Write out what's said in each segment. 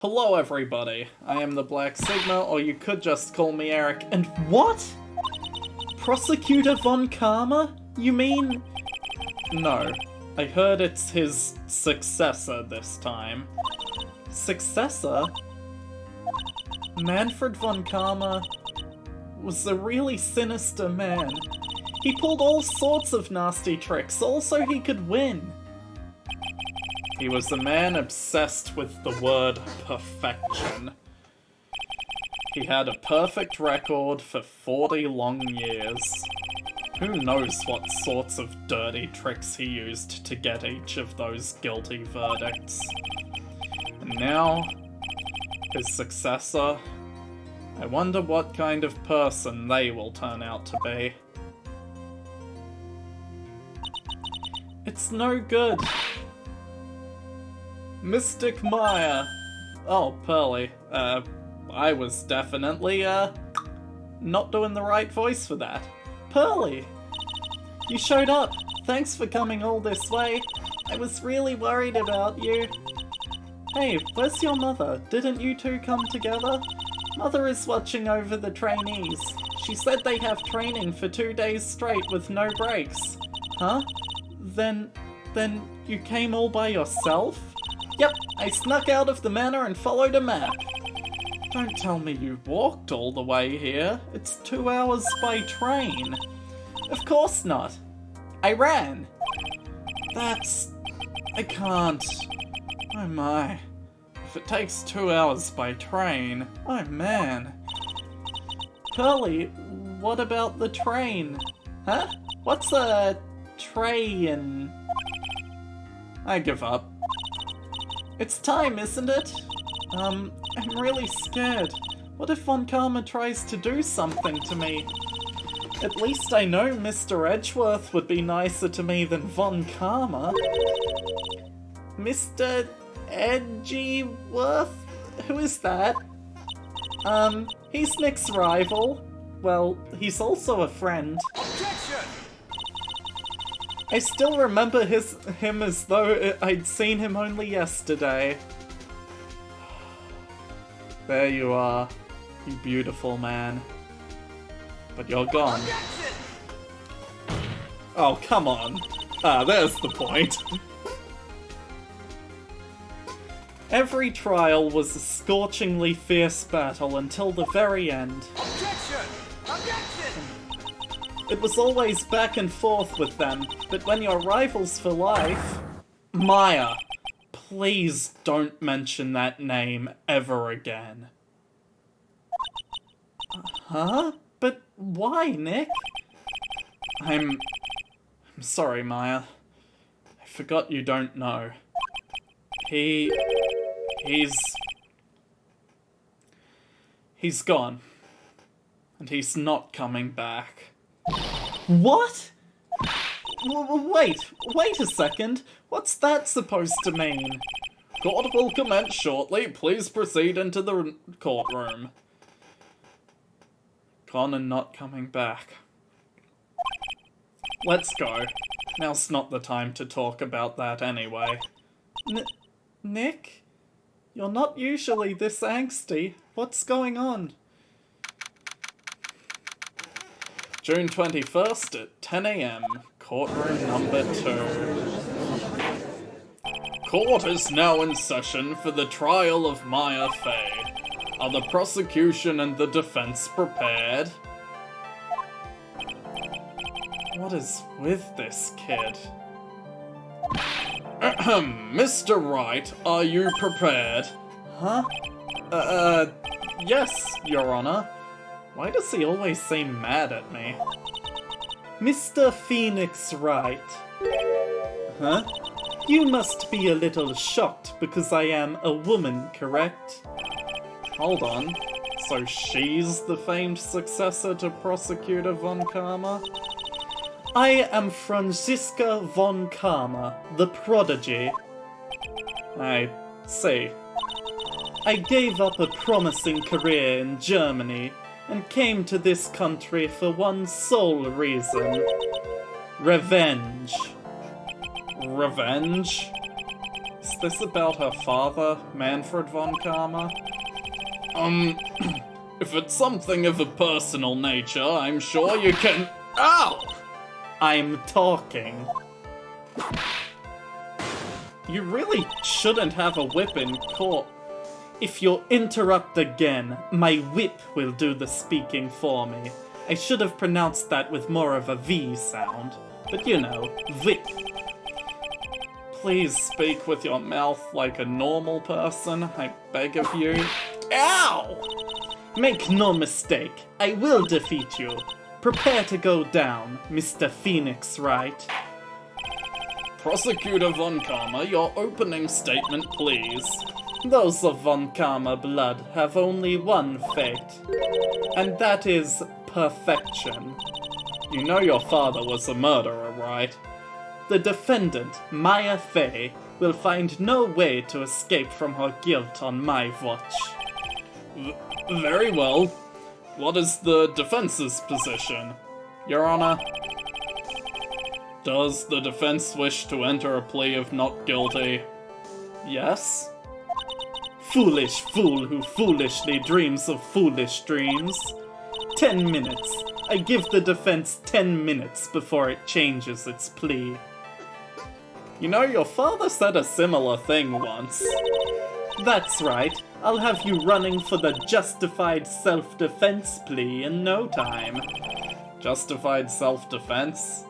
Hello everybody, I am the Black Sigma, or you could just call me Eric, and what? Prosecutor Von Karma? You mean? No, I heard it's his successor this time. Successor? Manfred Von Karma was a really sinister man. He pulled all sorts of nasty tricks, all so he could win. He was a man obsessed with the word perfection. He had a perfect record for 40 long years. Who knows what sorts of dirty tricks he used to get each of those guilty verdicts. And now, his successor, I wonder what kind of person they will turn out to be. It's no good. Mystic Maya! Oh, Pearly. I was definitely, not doing the right voice for that. Pearly! You showed up! Thanks for coming all this way. I was really worried about you. Hey, where's your mother? Didn't you two come together? Mother is watching over the trainees. She said they have training for 2 days straight with no breaks. Huh? Then you came all by yourself? Yep, I snuck out of the manor and followed a map. Don't tell me you walked all the way here. It's 2 hours by train. Of course not. I ran. I can't. Oh my. If it takes 2 hours by train, oh man. Pearly, what about the train? Huh? What's a train? I give up. It's time, isn't it? I'm really scared. What if Von Karma tries to do something to me? At least I know Mr. Edgeworth would be nicer to me than Von Karma. Mr. Edgeworth? Who is that? He's Nick's rival. Well, he's also a friend. Objection! I still remember him as though I'd seen him only yesterday. There you are, you beautiful man. But you're gone. Objection! Oh, come on. Ah, there's the point. Every trial was a scorchingly fierce battle until the very end. Objection! Objection! It was always back and forth with them, but when you're rivals for life... Maya, please don't mention that name ever again. Huh? But why, Nick? I'm sorry, Maya. I forgot you don't know. He's gone. And he's not coming back. What? Wait a second. What's that supposed to mean? Court will commence shortly. Please proceed into the courtroom. Gone and not coming back. Let's go. Now's not the time to talk about that anyway. Nick? You're not usually this angsty. What's going on? June 21st at 10 AM, courtroom number 2. Court is now in session for the trial of Maya Fey. Are the prosecution and the defense prepared? What is with this kid? Mr. Wright, are you prepared? Huh? Yes, Your Honor. Why does he always seem mad at me? Mr. Phoenix Wright. Huh? You must be a little shocked because I am a woman, correct? Hold on. So she's the famed successor to Prosecutor Von Karma? I am Franziska Von Karma, the prodigy. I see. I gave up a promising career in Germany and came to this country for one sole reason. Revenge. Revenge? Is this about her father, Manfred von Karma? If it's something of a personal nature, I'm sure you can... Ow! I'm talking. You really shouldn't have a whip in court. If you interrupt again, my whip will do the speaking for me. I should have pronounced that with more of a V sound. But you know, whip. Please speak with your mouth like a normal person, I beg of you. Ow! Make no mistake, I will defeat you. Prepare to go down, Mr. Phoenix Wright. Prosecutor von Karma, your opening statement, please. Those of von Karma blood have only one fate, and that is perfection. You know your father was a murderer, right? The defendant, Maya Fey, will find no way to escape from her guilt on my watch. Very well. What is the defense's position? Your Honor, does the defense wish to enter a plea of not guilty? yes? Foolish fool who foolishly dreams of foolish dreams. 10 minutes. I give the defense 10 minutes before it changes its plea. You know, your father said a similar thing once. That's right. I'll have you running for the justified self-defense plea in no time. Justified self-defense?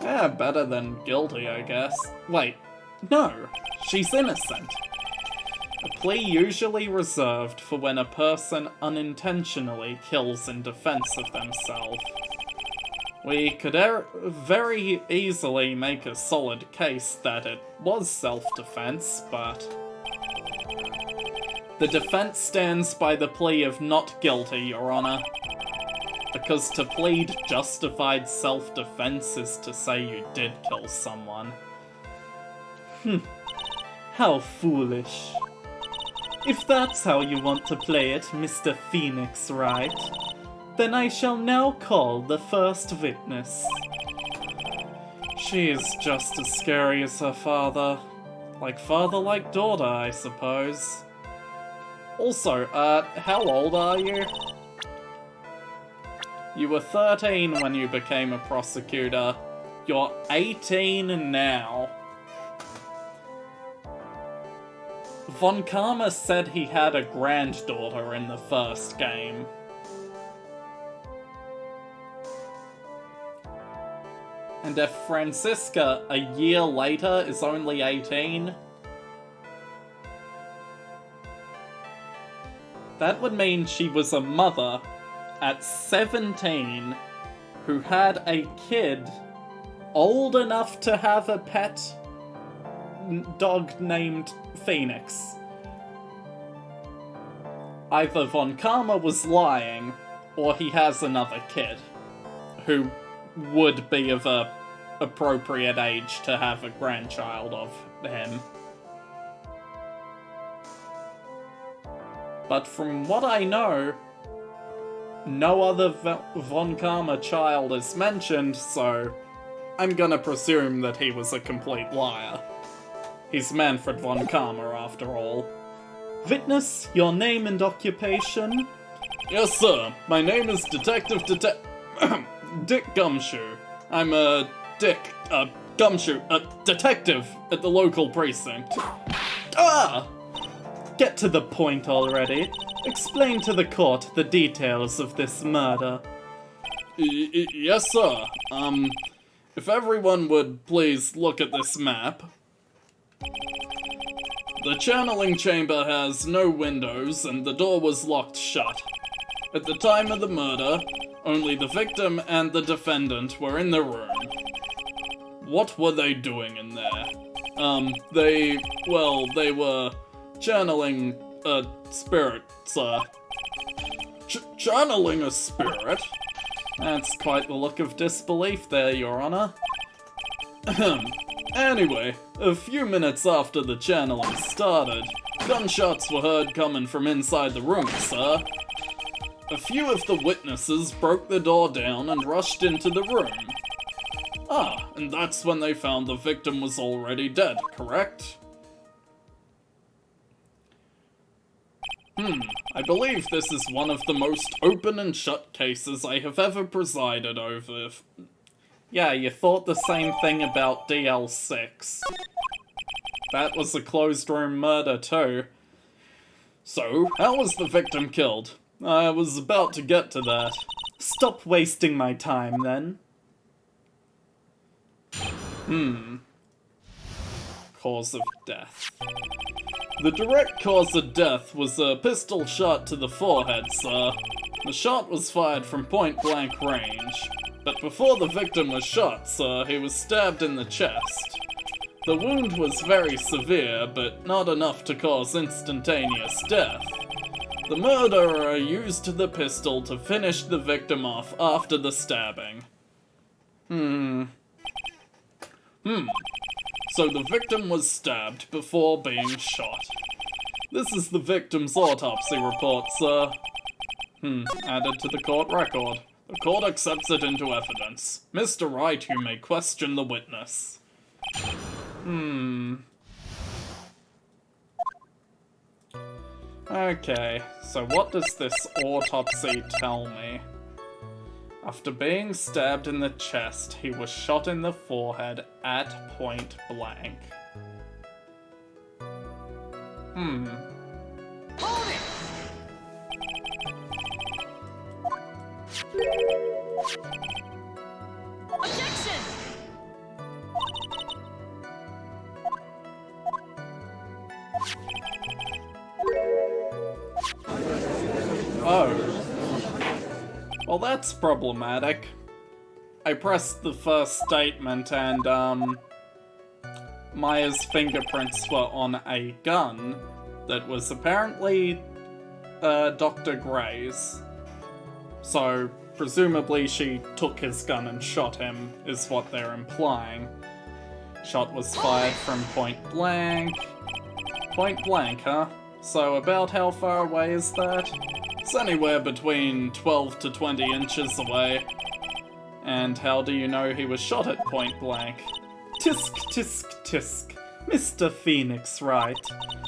Yeah, better than guilty, I guess. Wait, no, she's innocent. A plea usually reserved for when a person unintentionally kills in defense of themselves. We could very easily make a solid case that it was self-defense, but... The defense stands by the plea of not guilty, Your Honor. Because to plead justified self-defense is to say you did kill someone. How foolish. If that's how you want to play it, Mr. Phoenix Wright, then I shall now call the first witness. She is just as scary as her father. Like father, like daughter, I suppose. Also, how old are you? You were 13 when you became a prosecutor. You're 18 now. Von Karma said he had a granddaughter in the first game. And if Franziska, a year later, is only 18... that would mean she was a mother at 17 who had a kid old enough to have a pet dog named Phoenix. Either Von Karma was lying, or he has another kid who would be of a appropriate age to have a grandchild of him. But from what I know, no other Von Karma child is mentioned, so I'm gonna presume that he was a complete liar. He's Manfred von Karma, after all. Witness, your name and occupation? Yes, sir. My name is Dick Gumshoe. I'm Gumshoe, a detective at the local precinct. Ah! Get to the point already. Explain to the court the details of this murder. Yes, sir. If everyone would please look at this map. The channeling chamber has no windows and the door was locked shut. At the time of the murder, only the victim and the defendant were in the room. What were they doing in there? They were channeling a spirit, sir. Channeling a spirit? That's quite the look of disbelief there, Your Honor. Anyway, a few minutes after the channeling started, gunshots were heard coming from inside the room, sir. A few of the witnesses broke the door down and rushed into the room. Ah, and that's when they found the victim was already dead, correct? I believe this is one of the most open and shut cases I have ever presided over. Yeah, you thought the same thing about DL6. That was a closed room murder too. So, how was the victim killed? I was about to get to that. Stop wasting my time, then. Cause of death. The direct cause of death was a pistol shot to the forehead, sir. The shot was fired from point-blank range. But before the victim was shot, sir, he was stabbed in the chest. The wound was very severe, but not enough to cause instantaneous death. The murderer used the pistol to finish the victim off after the stabbing. So the victim was stabbed before being shot. This is the victim's autopsy report, sir. Added to the court record. The court accepts it into evidence. Mr. Wright, you may question the witness. Okay, so what does this autopsy tell me? After being stabbed in the chest, he was shot in the forehead at point blank. Hold it! Objection! Oh. Well, that's problematic. I pressed the first statement and, Maya's fingerprints were on a gun that was apparently, Dr. Gray's. So, presumably she took his gun and shot him, is what they're implying. Shot was fired from point blank. Point blank, huh? So about how far away is that? It's anywhere between 12 to 20 inches away. And how do you know he was shot at point blank? Tisk, tisk, tisk. Mr. Phoenix Wright.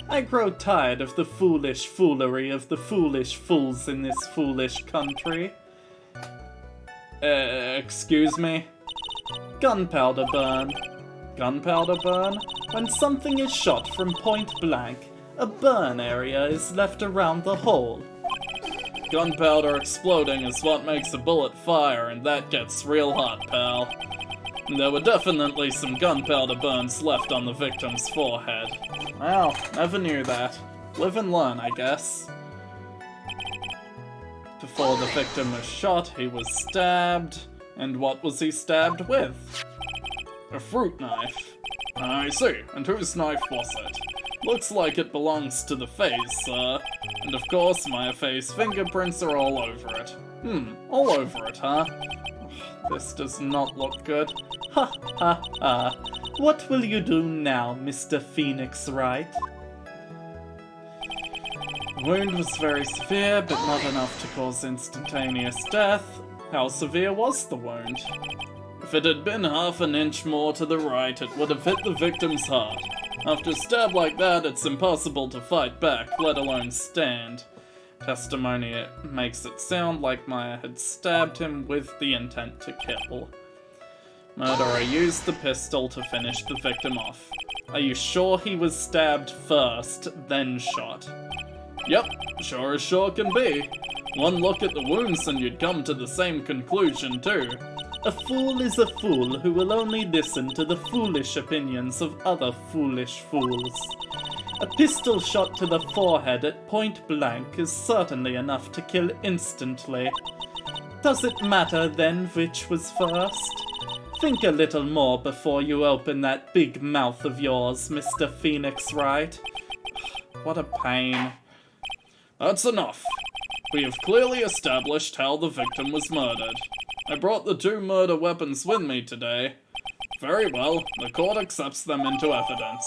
I grow tired of the foolish foolery of the foolish fools in this foolish country. Excuse me? Gunpowder burn. Gunpowder burn? When something is shot from point blank, a burn area is left around the hole. Gunpowder exploding is what makes a bullet fire, and that gets real hot, pal. There were definitely some gunpowder burns left on the victim's forehead. Well, never knew that. Live and learn, I guess. Before the victim was shot, he was stabbed. And what was he stabbed with? A fruit knife. I see, and whose knife was it? Looks like it belongs to the face, sir. And of course, my face fingerprints are all over it. All over it, huh? This does not look good. Ha ha ha. What will you do now, Mr. Phoenix Wright? The wound was very severe, but not enough to cause instantaneous death. How severe was the wound? If it had been half an inch more to the right, it would have hit the victim's heart. After a stab like that, it's impossible to fight back, let alone stand. Testimony makes it sound like Maya had stabbed him with the intent to kill. Murderer used the pistol to finish the victim off. Are you sure he was stabbed first, then shot? Yep, sure as sure can be. One look at the wounds and you'd come to the same conclusion too. A fool is a fool who will only listen to the foolish opinions of other foolish fools. A pistol shot to the forehead at point blank is certainly enough to kill instantly. Does it matter then which was first? Think a little more before you open that big mouth of yours, Mr. Phoenix Wright. What a pain. That's enough. We have clearly established how the victim was murdered. I brought the 2 murder weapons with me today. Very well, the court accepts them into evidence.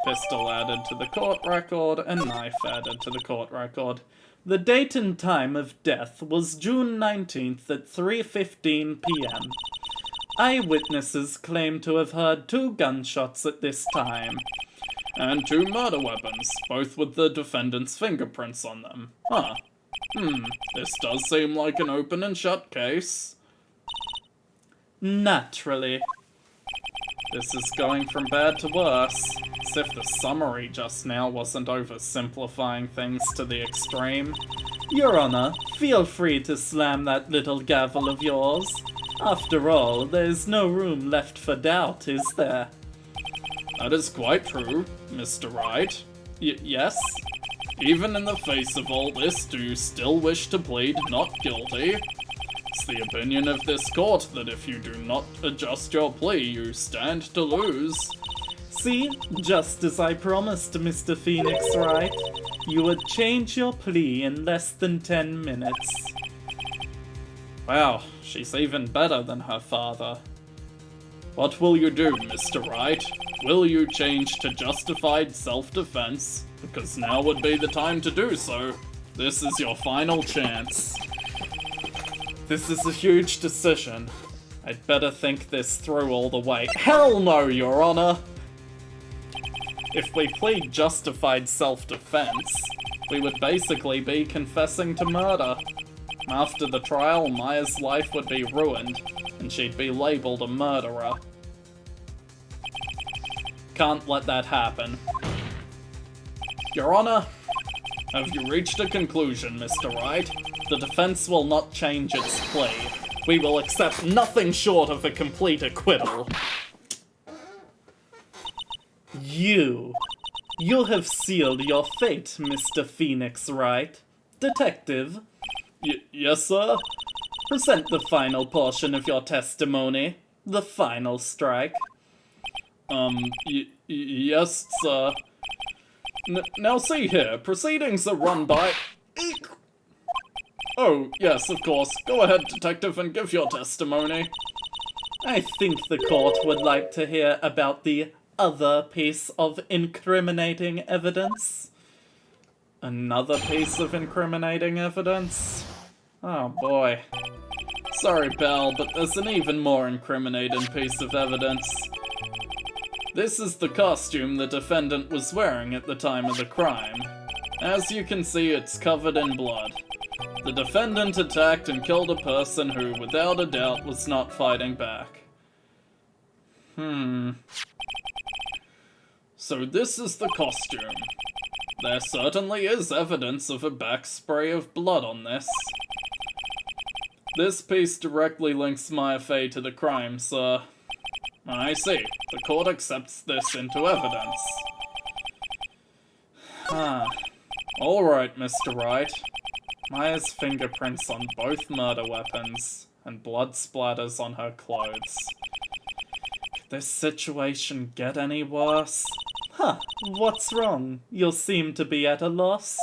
Pistol added to the court record and knife added to the court record. The date and time of death was June 19th at 3:15 p.m. Eyewitnesses claim to have heard 2 gunshots at this time. and 2 murder weapons, both with the defendant's fingerprints on them. Huh. This does seem like an open and shut case. Naturally. This is going from bad to worse, as if the summary just now wasn't oversimplifying things to the extreme. Your Honor, feel free to slam that little gavel of yours. After all, there's no room left for doubt, is there? That is quite true, Mr. Wright. Yes? Even in the face of all this, do you still wish to plead not guilty? It's the opinion of this court that if you do not adjust your plea, you stand to lose. See, just as I promised, Mr. Phoenix Wright, you would change your plea in less than 10 minutes. Wow, she's even better than her father. What will you do, Mr. Wright? Will you change to justified self-defense? Because now would be the time to do so. This is your final chance. This is a huge decision. I'd better think this through all the way. Hell no, Your Honor! If we plead justified self-defense, we would basically be confessing to murder. After the trial, Maya's life would be ruined, and she'd be labeled a murderer. Can't let that happen. Your Honor, have you reached a conclusion, Mr. Wright? The defense will not change its plea. We will accept nothing short of a complete acquittal. You have sealed your fate, Mr. Phoenix Wright. Detective. Yes, sir? Present the final portion of your testimony. The final strike. Yes, sir. Now see here, proceedings are run by... Oh, yes, of course. Go ahead, detective, and give your testimony. I think the court would like to hear about the other piece of incriminating evidence. Another piece of incriminating evidence? Oh boy. Sorry, pal, but there's an even more incriminating piece of evidence. This is the costume the defendant was wearing at the time of the crime. As you can see, it's covered in blood. The defendant attacked and killed a person who, without a doubt, was not fighting back. So this is the costume. There certainly is evidence of a back spray of blood on this. This piece directly links Maya Fey to the crime, sir. I see. The court accepts this into evidence. Alright, Mr. Wright. Maya's fingerprints on both murder weapons, and blood splatters on her clothes. Could this situation get any worse? What's wrong? You seem to be at a loss.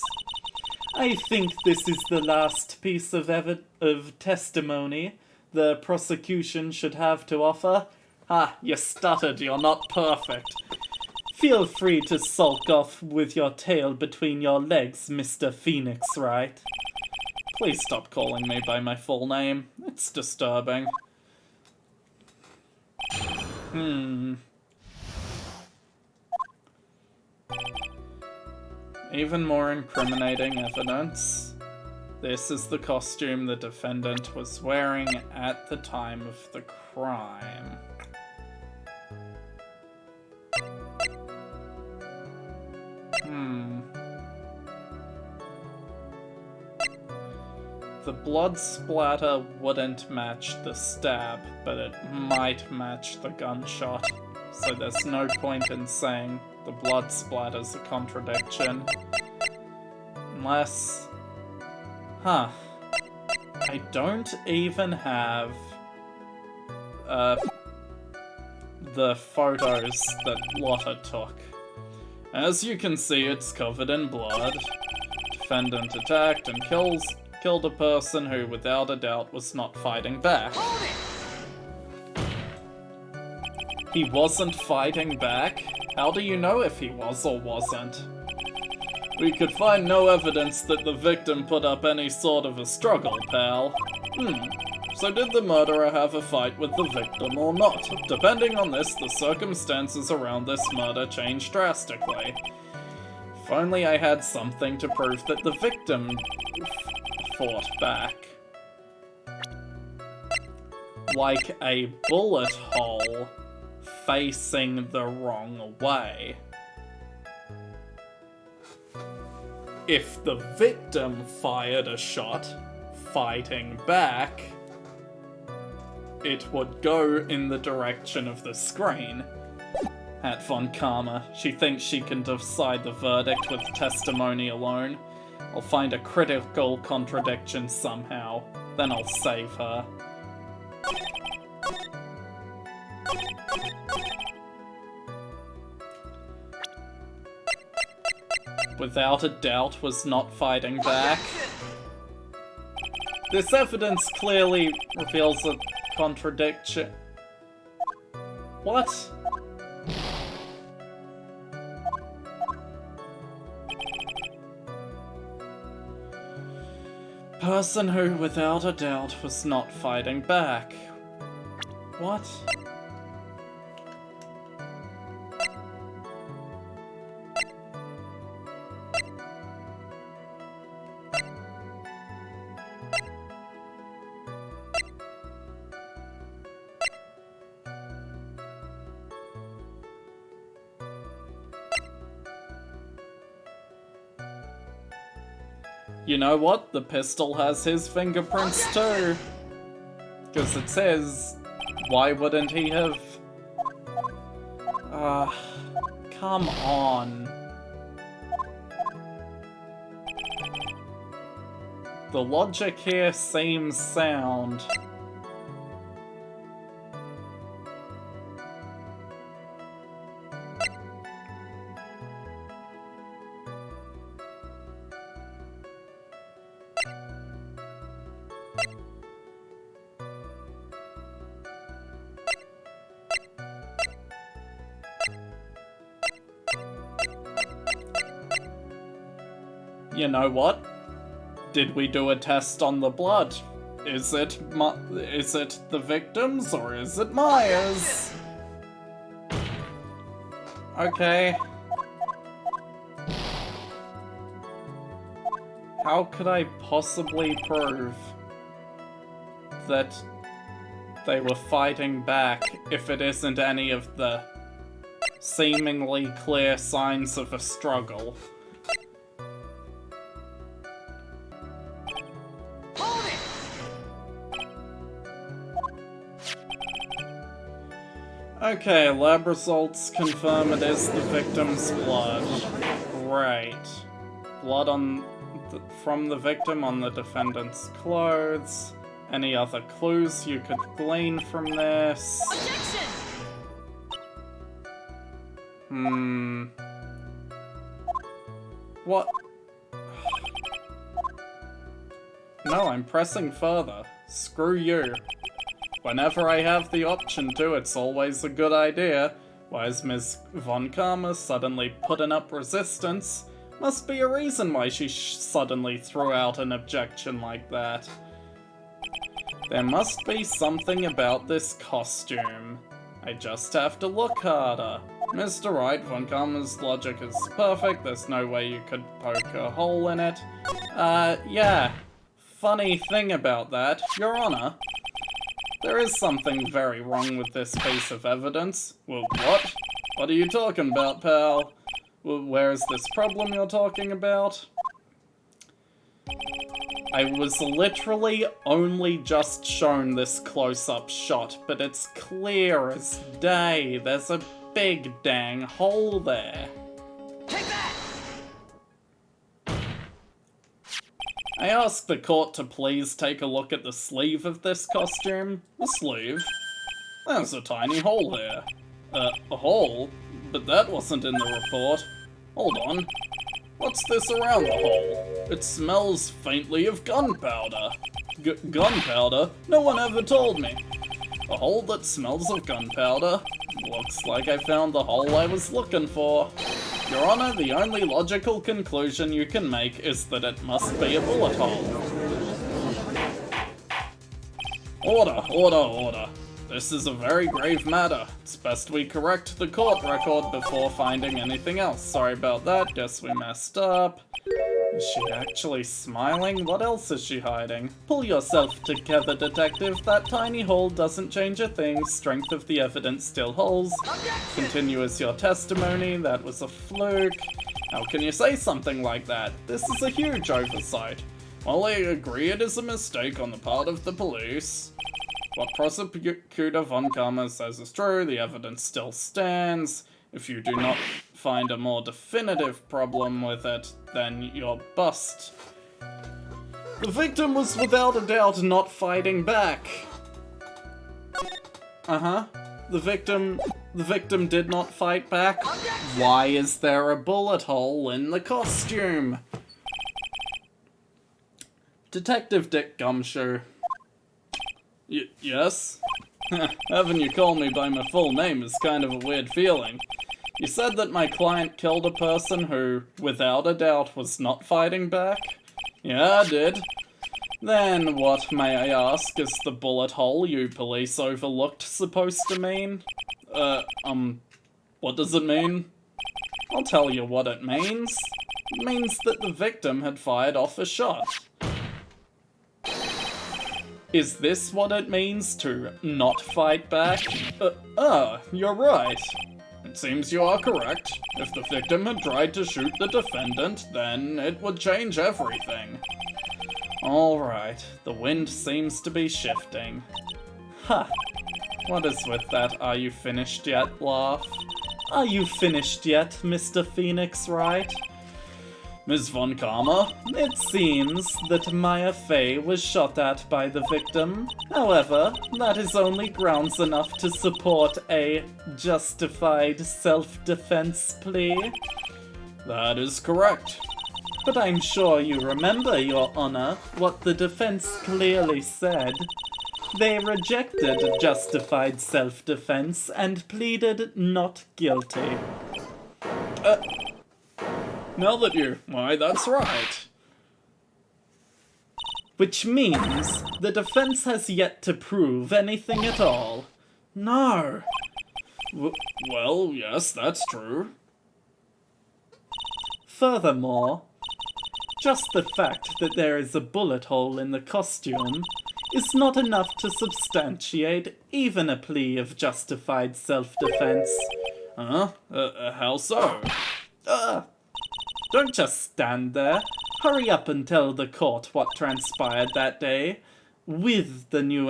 I think this is the last piece of testimony the prosecution should have to offer. You stuttered, you're not perfect. Feel free to sulk off with your tail between your legs, Mr. Phoenix Wright. Please stop calling me by my full name. It's disturbing. Even more incriminating evidence. This is the costume the defendant was wearing at the time of the crime. The blood splatter wouldn't match the stab, but it might match the gunshot. So there's no point in saying the blood splatter's a contradiction. Unless... I don't even have... the photos that Lotta took. As you can see, it's covered in blood. Defendant attacked and killed a person who, without a doubt, was not fighting back. He wasn't fighting back? How do you know if he was or wasn't? We could find no evidence that the victim put up any sort of a struggle, pal. So did the murderer have a fight with the victim or not? Depending on this, the circumstances around this murder change drastically. If only I had something to prove that the victim fought back. Like a bullet hole facing the wrong way. If the victim fired a shot, fighting back, it would go in the direction of the screen. At Von Karma, she thinks she can decide the verdict with testimony alone. I'll find a critical contradiction somehow, then I'll save her. Without a doubt was not fighting back. This evidence clearly reveals a contradiction. What? Person who, without a doubt, was not fighting back. What? You know what? The pistol has his fingerprints too. Because it says, why wouldn't he have... come on. The logic here seems sound. You know what? Did we do a test on the blood? Is it the victim's or is it Maya's? Okay. How could I possibly prove that they were fighting back if it isn't any of the seemingly clear signs of a struggle? Okay, lab results confirm it is the victim's blood. Great. Blood from the victim on the defendant's clothes. Any other clues you could glean from this? Objection! What? No, I'm pressing further. Screw you. Whenever I have the option to, it's always a good idea. Why is Ms. Von Karma suddenly putting up resistance? Must be a reason why she suddenly threw out an objection like that. There must be something about this costume. I just have to look harder. Mr. Wright, Von Karma's logic is perfect. There's no way you could poke a hole in it. Yeah. Funny thing about that, Your Honor. There is something very wrong with this piece of evidence. Well, what? What are you talking about, pal? Well, where is this problem you're talking about? I was literally only just shown this close-up shot, but it's clear as day. There's a big dang hole there. Take that! I asked the court to please take a look at the sleeve of this costume. The sleeve? There's a tiny hole there. A hole? But that wasn't in the report. Hold on. What's this around the hole? It smells faintly of gunpowder. Gunpowder? No one ever told me. A hole that smells of gunpowder? Looks like I found the hole I was looking for. Your Honor, the only logical conclusion you can make is that it must be a bullet hole. Order. This is a very grave matter. It's best we correct the court record before finding anything else. Sorry about that, guess we messed up. Is she actually smiling? What else is she hiding? Pull yourself together, detective. That tiny hole doesn't change a thing. Strength of the evidence still holds. Continue as your testimony. That was a fluke. How can you say something like that? This is a huge oversight. Well, I agree it is a mistake on the part of the police. What Prosecutor Von Karma says is true. The evidence still stands. If you do not find a more definitive problem with it, then you're bust. The victim was without a doubt not fighting back. The victim did not fight back. Why is there a bullet hole in the costume? Detective Dick Gumshoe. Yes? Having you call me by my full name is kind of a weird feeling. You said that my client killed a person who, without a doubt, was not fighting back? Yeah, I did. Then what, may I ask, is the bullet hole you police overlooked supposed to mean? What does it mean? I'll tell you what it means. It means that the victim had fired off a shot. Is this what it means to not fight back? You're right. It seems you are correct. If the victim had tried to shoot the defendant, then it would change everything. Alright, the wind seems to be shifting. Ha! What is with that "are you finished yet" laugh? Are you finished yet, Mr. Phoenix Wright? Ms. Von Karma, it seems that Maya Fey was shot at by the victim. However, that is only grounds enough to support a justified self-defense plea. That is correct. But I'm sure you remember, Your Honor, what the defense clearly said. They rejected justified self-defense and pleaded not guilty. Why, that's right. Which means the defense has yet to prove anything at all. No. Well, yes, that's true. Furthermore, just the fact that there is a bullet hole in the costume is not enough to substantiate even a plea of justified self-defense. How so? Don't just stand there. Hurry up and tell the court what transpired that day. With the new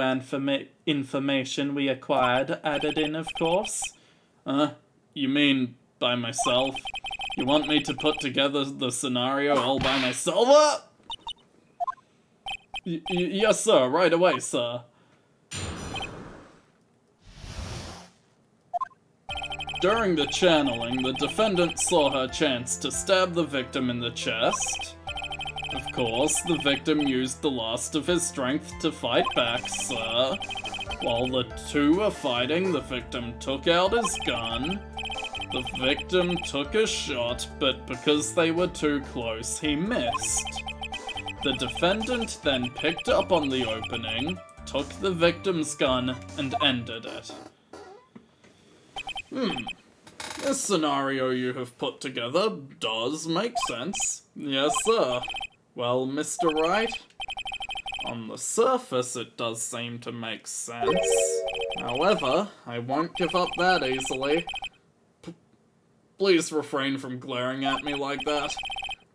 information we acquired added in, of course. You mean by myself? You want me to put together the scenario all by myself? Yes, sir. Right away, sir. During the channeling, the defendant saw her chance to stab the victim in the chest. Of course, the victim used the last of his strength to fight back, sir. While the two were fighting, the victim took out his gun. The victim took a shot, but because they were too close, he missed. The defendant then picked up on the opening, took the victim's gun, and ended it. This scenario you have put together does make sense. Yes, sir. Well, Mr. Wright, on the surface it does seem to make sense. However, I won't give up that easily. Please refrain from glaring at me like that.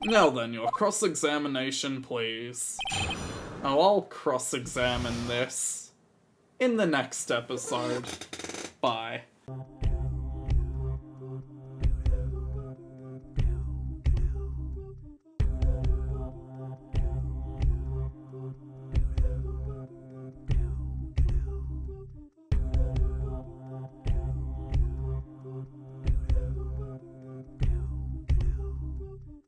Now then, your cross-examination, please. Oh, I'll cross-examine this in the next episode. Bye.